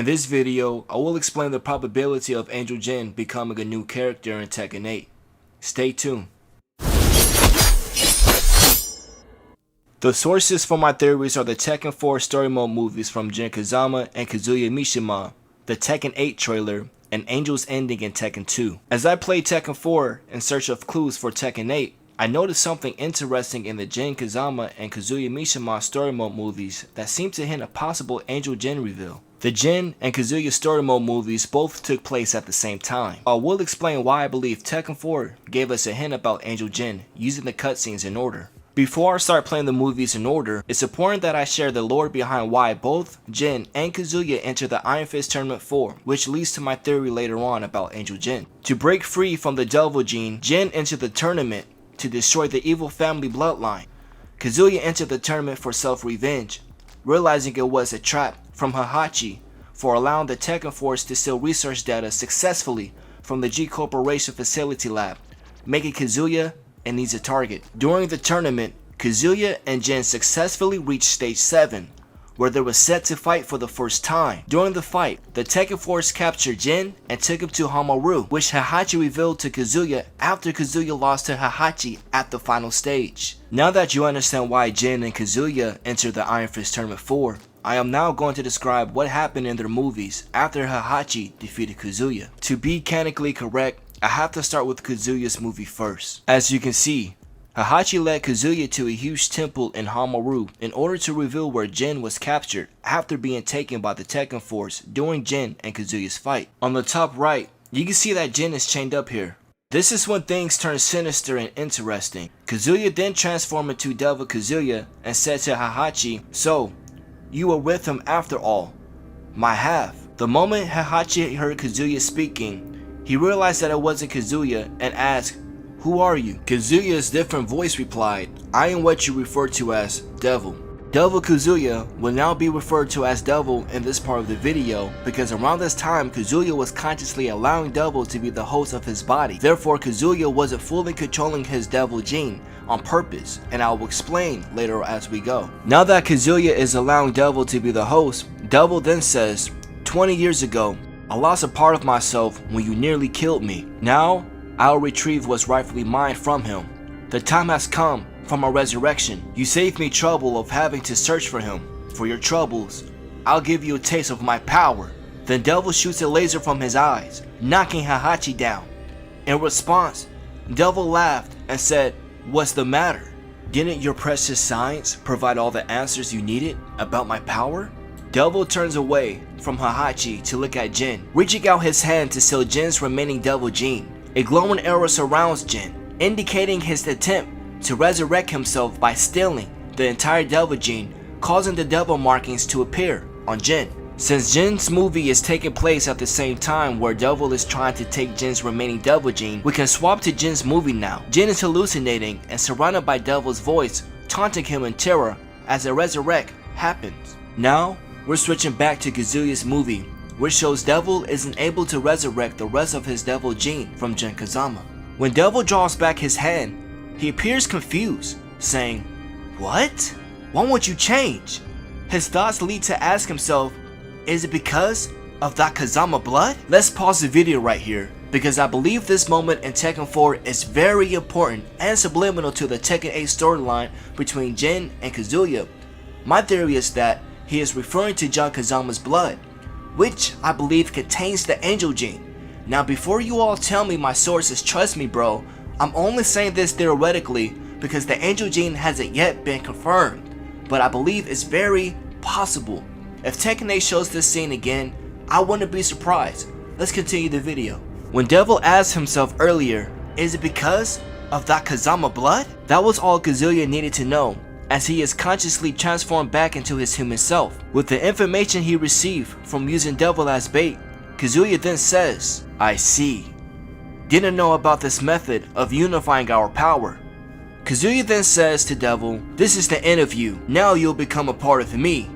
In this video, I will explain the probability of Angel Jin becoming a new character in Tekken 8. Stay tuned. The sources for my theories are the Tekken 4 story mode movies from Jin Kazama and Kazuya Mishima, the Tekken 8 trailer, and Angel's ending in Tekken 2. As I played Tekken 4 in search of clues for Tekken 8, I noticed something interesting in the Jin Kazama and Kazuya Mishima story mode movies that seemed to hint a possible Angel Jin reveal. The Jin and Kazuya story mode movies both took place at the same time. I will explain why I believe Tekken 4 gave us a hint about Angel Jin using the cutscenes in order. Before I start playing the movies in order, it's important that I share the lore behind why both Jin and Kazuya enter the Iron Fist Tournament 4, which leads to my theory later on about Angel Jin. To break free from the Devil Gene, Jin entered the tournament to destroy the evil family bloodline. Kazuya entered the tournament for self-revenge, realizing it was a trap from Heihachi for allowing the Tekken Force to steal research data successfully from the G Corporation facility lab, making Kazuya an easy target. During the tournament, Kazuya and Jin successfully reached stage 7, where they were set to fight for the first time. During the fight, the Tekken Force captured Jin and took him to Hamaru, which Heihachi revealed to Kazuya after Kazuya lost to Heihachi at the final stage. Now that you understand why Jin and Kazuya entered the Iron Fist Tournament 4, I am now going to describe what happened in their movies after Heihachi defeated Kazuya. To be canonically correct, I have to start with Kazuya's movie first. As you can see, Heihachi led Kazuya to a huge temple in Hamaru in order to reveal where Jin was captured after being taken by the Tekken Force during Jin and Kazuya's fight. On the top right, you can see that Jin is chained up here. This is when things turn sinister and interesting. Kazuya then transformed into Devil Kazuya and said to Heihachi, "So, you were with him after all, my half." The moment Heihachi heard Kazuya speaking, he realized that it wasn't Kazuya and asked, "Who are you?" Kazuya's different voice replied, "I am what you refer to as Devil." Devil Kazuya will now be referred to as Devil in this part of the video because around this time Kazuya was consciously allowing Devil to be the host of his body. Therefore Kazuya wasn't fully controlling his Devil gene on purpose, and I will explain later as we go. Now that Kazuya is allowing Devil to be the host, Devil then says, "20 years ago, I lost a part of myself when you nearly killed me. Now, I'll retrieve what's rightfully mine from him. The time has come for my resurrection. You saved me trouble of having to search for him. For your troubles, I'll give you a taste of my power." Then Devil shoots a laser from his eyes, knocking Heihachi down. In response, Devil laughed and said, "What's the matter? Didn't your precious science provide all the answers you needed about my power?" Devil turns away from Heihachi to look at Jin, reaching out his hand to steal Jin's remaining Devil gene. A glowing arrow surrounds Jin, indicating his attempt to resurrect himself by stealing the entire Devil gene, causing the Devil markings to appear on Jin. Since Jin's movie is taking place at the same time where Devil is trying to take Jin's remaining Devil gene, we can swap to Jin's movie now. Jin is hallucinating and surrounded by Devil's voice, taunting him in terror as a resurrect happens. Now, we're switching back to Kazuya's movie, which shows Devil isn't able to resurrect the rest of his Devil gene from Jin Kazama. When Devil draws back his hand, he appears confused, saying, "What? Why won't you change?" His thoughts lead to ask himself, is it because of that Kazama blood? Let's pause the video right here, because I believe this moment in Tekken 4 is very important and subliminal to the Tekken 8 storyline between Jin and Kazuya. My theory is that he is referring to Jin Kazama's blood, which I believe contains the Angel gene. Now before you all tell me my sources, trust me bro, I'm only saying this theoretically because the Angel gene hasn't yet been confirmed, but I believe it's very possible. If Tekken 8 shows this scene again, I wouldn't be surprised. Let's continue the video. When Devil asked himself earlier, is it because of that Kazama blood? That was all Kazuya needed to know, as he is consciously transformed back into his human self. With the information he received from using Devil as bait, Kazuya then says, "I see. Didn't know about this method of unifying our power." Kazuya then says to Devil, "This is the end of you. Now you'll become a part of me."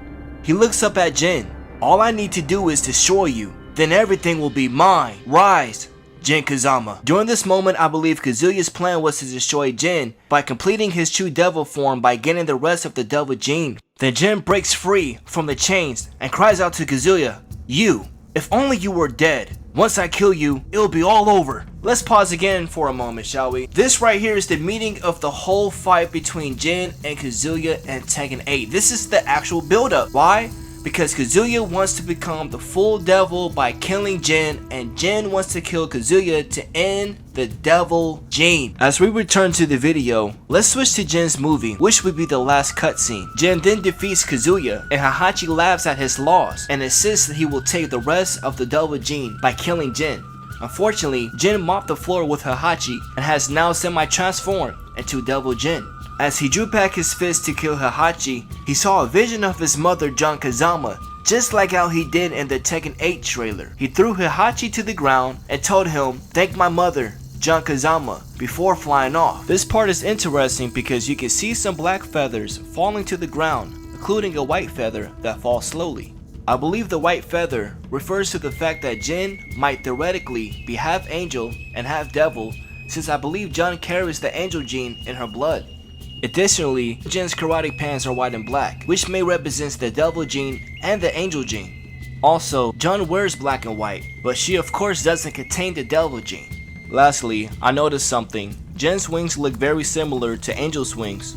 He looks up at Jin. "All I need to do is destroy you. Then everything will be mine. Rise, Jin Kazama." During this moment, I believe Kazuya's plan was to destroy Jin by completing his true Devil form by getting the rest of the Devil gene. Then Jin breaks free from the chains and cries out to Kazuya, You. If only you were dead. Once I kill you, it'll be all over. Let's pause again for a moment, shall we? This right here is the meaning of the whole fight between Jin and Kazuya in Tekken 8. This is the actual build-up. Why? Because Kazuya wants to become the full devil by killing Jin, and Jin wants to kill Kazuya to end the devil Jin. As we return to the video, let's switch to Jin's movie, which would be the last cutscene. Jin then defeats Kazuya, and Heihachi laughs at his loss and insists that he will take the rest of the devil Jin by killing Jin. Unfortunately, Jin mopped the floor with Heihachi and has now semi-transformed into Devil Jin. As he drew back his fist to kill Heihachi, he saw a vision of his mother Jun Kazama, just like how he did in the Tekken 8 trailer. He threw Heihachi to the ground and told him, "Thank my mother, Jun Kazama," before flying off. This part is interesting because you can see some black feathers falling to the ground, including a white feather that falls slowly. I believe the white feather refers to the fact that Jin might theoretically be half angel and half devil, since I believe Jun carries the angel gene in her blood. Additionally, Jin's karate pants are white and black, which may represent the devil gene and the angel gene. Also, Jun wears black and white, but she of course doesn't contain the devil gene. Lastly, I noticed something. Jin's wings look very similar to Angel's wings.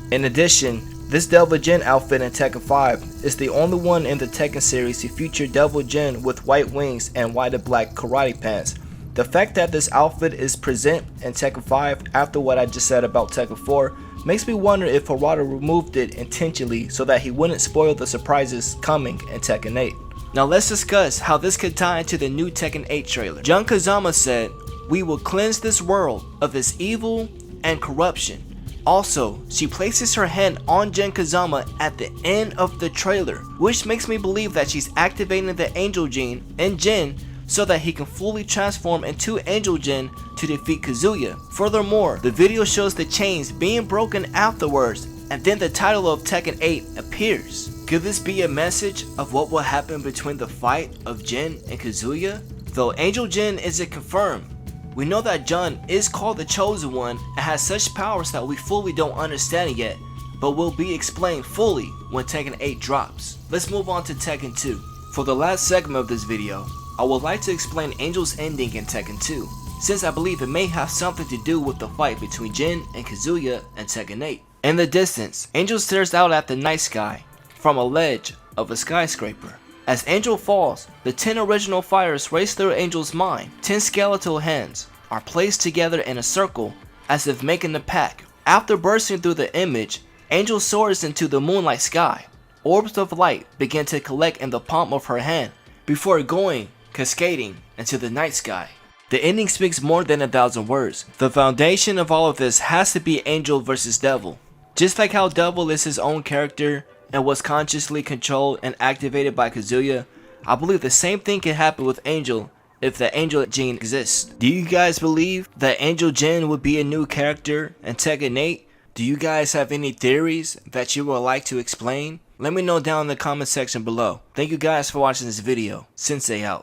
In addition, this Devil Jin outfit in Tekken 5 is the only one in the Tekken series to feature Devil Jin with white wings and white and black karate pants. The fact that this outfit is present in Tekken 5 after what I just said about Tekken 4 makes me wonder if Harada removed it intentionally so that he wouldn't spoil the surprises coming in Tekken 8. Now let's discuss how this could tie into the new Tekken 8 trailer. Jun Kazama said, "We will cleanse this world of its evil and corruption." Also, she places her hand on Jun Kazama at the end of the trailer, which makes me believe that she's activating the Angel Gene in Jin so that he can fully transform into Angel Jin to defeat Kazuya. Furthermore, the video shows the chains being broken afterwards, and then the title of Tekken 8 appears. Could this be a message of what will happen between the fight of Jin and Kazuya? Though Angel Jin isn't confirmed, we know that Jun is called the Chosen One and has such powers that we fully don't understand it yet, but will be explained fully when Tekken 8 drops. Let's move on to Tekken 2. For the last segment of this video, I would like to explain Angel's ending in Tekken 2, since I believe it may have something to do with the fight between Jin and Kazuya in Tekken 8. In the distance, Angel stares out at the night sky from a ledge of a skyscraper. As Angel falls, the 10 original fires race through Angel's mind. 10 skeletal hands are placed together in a circle as if making a pact. After bursting through the image, Angel soars into the moonlight sky. Orbs of light begin to collect in the palm of her hand before going cascading into the night sky. The ending speaks more than 1,000 words. The foundation of all of this has to be Angel versus Devil. Just like how Devil is his own character and was consciously controlled and activated by Kazuya, I believe the same thing can happen with Angel if the Angel Gene exists. Do you guys believe that Angel Jin would be a new character in Tekken 8? Do you guys have any theories that you would like to explain? Let me know down in the comment section below. Thank you guys for watching this video. Sensei out.